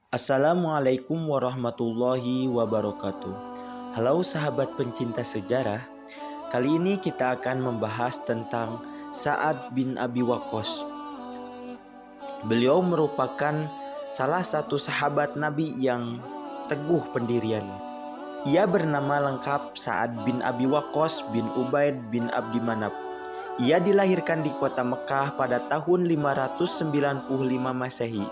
Assalamualaikum warahmatullahi wabarakatuh. Halo sahabat pencinta sejarah, kali ini kita akan membahas tentang Sa'ad bin Abi Waqqas. Beliau merupakan salah satu sahabat Nabi yang teguh pendiriannya. Ia bernama lengkap Sa'ad bin Abi Waqqas bin Ubaid bin Abdi Manaf. Ia dilahirkan di kota Mekah pada tahun 595 Masehi.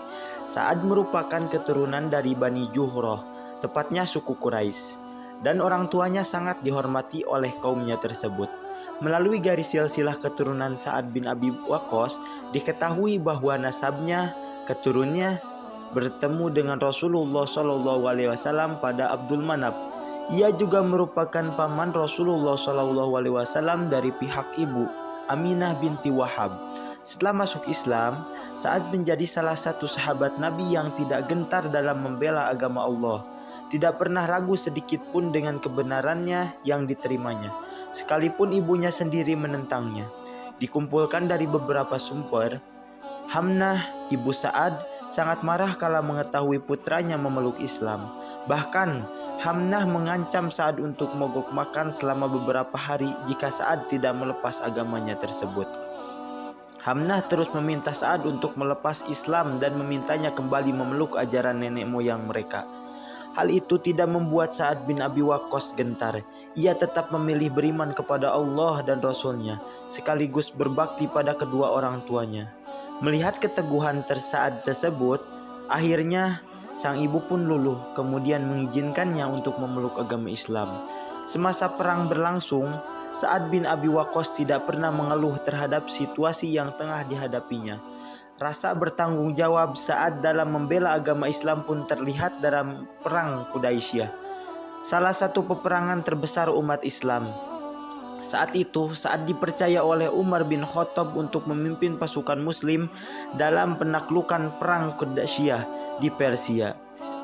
Sa'ad merupakan keturunan dari Bani Juhroh, tepatnya suku Quraisy, dan orang tuanya sangat dihormati oleh kaumnya tersebut. Melalui garis silsilah keturunan Sa'ad bin Abi Waqqas, diketahui bahwa nasabnya, keturunannya bertemu dengan Rasulullah SAW pada Abdul Manaf. Ia juga merupakan paman Rasulullah SAW dari pihak ibu, Aminah binti Wahab. Setelah masuk Islam, Sa'ad menjadi salah satu sahabat Nabi yang tidak gentar dalam membela agama Allah. Tidak pernah ragu sedikit pun dengan kebenarannya yang diterimanya, sekalipun ibunya sendiri menentangnya. Dikumpulkan dari beberapa sumber, Hamnah, ibu Sa'ad, sangat marah kala mengetahui putranya memeluk Islam. Bahkan Hamnah mengancam Sa'ad untuk mogok makan selama beberapa hari jika Sa'ad tidak melepas agamanya tersebut. Hamnah terus meminta Sa'ad untuk melepas Islam dan memintanya kembali memeluk ajaran nenek moyang mereka. Hal itu tidak membuat Sa'ad bin Abi Waqqas gentar. Ia tetap memilih beriman kepada Allah dan Rasul-Nya, sekaligus berbakti pada kedua orang tuanya. Melihat keteguhan Sa'ad tersebut, akhirnya sang ibu pun luluh, kemudian mengizinkannya untuk memeluk agama Islam. Semasa perang berlangsung, Sa'ad bin Abi Waqqas tidak pernah mengeluh terhadap situasi yang tengah dihadapinya. Rasa bertanggung jawab Sa'ad dalam membela agama Islam pun terlihat dalam Perang Qudaisyah, salah satu peperangan terbesar umat Islam. Saat itu, Sa'ad dipercaya oleh Umar bin Khattab untuk memimpin pasukan Muslim dalam penaklukan Perang Qudaisyah di Persia.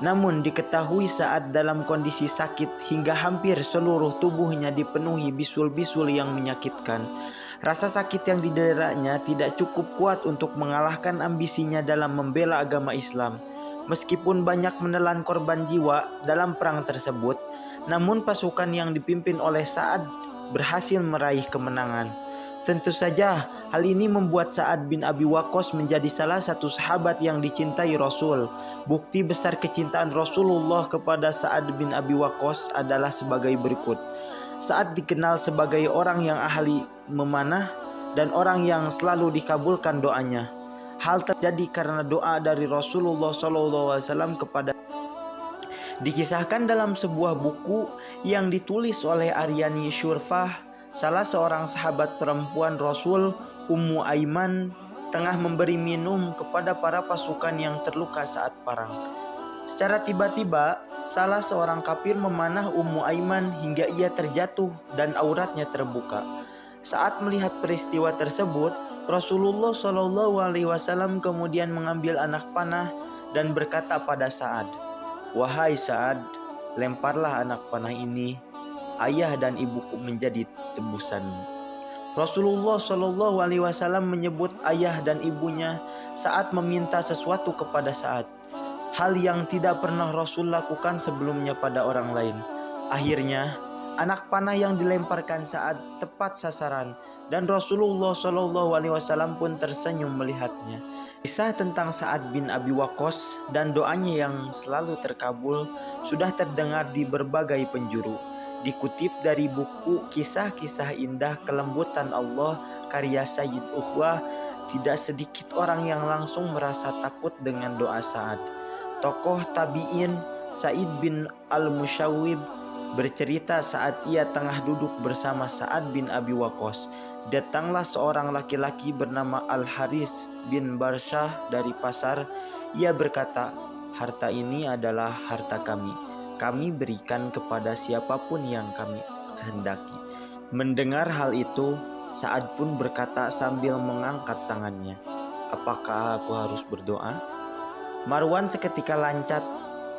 Namun diketahui Sa'ad dalam kondisi sakit hingga hampir seluruh tubuhnya dipenuhi bisul-bisul yang menyakitkan. Rasa sakit yang dideritanya tidak cukup kuat untuk mengalahkan ambisinya dalam membela agama Islam. Meskipun banyak menelan korban jiwa dalam perang tersebut, namun pasukan yang dipimpin oleh Sa'ad berhasil meraih kemenangan. Tentu saja hal ini membuat Sa'ad bin Abi Waqqas menjadi salah satu sahabat yang dicintai Rasul. Bukti besar kecintaan Rasulullah kepada Sa'ad bin Abi Waqqas adalah sebagai berikut. Sa'ad dikenal sebagai orang yang ahli memanah dan orang yang selalu dikabulkan doanya. Hal terjadi karena doa dari Rasulullah SAW kepada. Dikisahkan dalam sebuah buku yang ditulis oleh Aryani Syurfah, salah seorang sahabat perempuan Rasul, Ummu Aiman, tengah memberi minum kepada para pasukan yang terluka saat perang. Secara tiba-tiba, salah seorang kafir memanah Ummu Aiman hingga ia terjatuh dan auratnya terbuka. Saat melihat peristiwa tersebut, Rasulullah SAW kemudian mengambil anak panah dan berkata pada Sa'ad, "Wahai Sa'ad, lemparlah anak panah ini, ayah dan ibuku menjadi tebusanmu." Rasulullah SAW menyebut ayah dan ibunya saat meminta sesuatu kepada Sa'ad, hal yang tidak pernah Rasul lakukan sebelumnya pada orang lain. Akhirnya, anak panah yang dilemparkan Sa'ad tepat sasaran dan Rasulullah SAW pun tersenyum melihatnya. Kisah tentang Sa'ad bin Abi Waqqas dan doanya yang selalu terkabul sudah terdengar di berbagai penjuru. Dikutip dari buku Kisah-Kisah Indah Kelembutan Allah karya Sayyid Ukhwah, tidak sedikit orang yang langsung merasa takut dengan doa Sa'ad. Tokoh tabi'in Sa'id bin al-Musyawwib bercerita saat ia tengah duduk bersama Sa'ad bin Abi Waqqas, datanglah seorang laki-laki bernama Al-Harits bin Barsyah dari pasar. Ia berkata, "Harta ini adalah harta kami. Kami berikan kepada siapapun yang kami kehendaki." Mendengar hal itu, Sa'ad pun berkata sambil mengangkat tangannya, "Apakah aku harus berdoa?" Marwan seketika lancat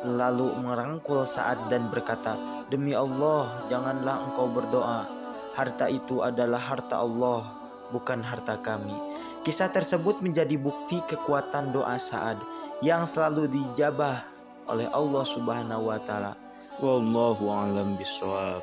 lalu merangkul Sa'ad dan berkata, "Demi Allah, janganlah engkau berdoa. Harta itu adalah harta Allah, bukan harta kami." Kisah tersebut menjadi bukti kekuatan doa Sa'ad yang selalu dijabah oleh Allah Subhanahu wa taala. Wallahu a'lam bishawab.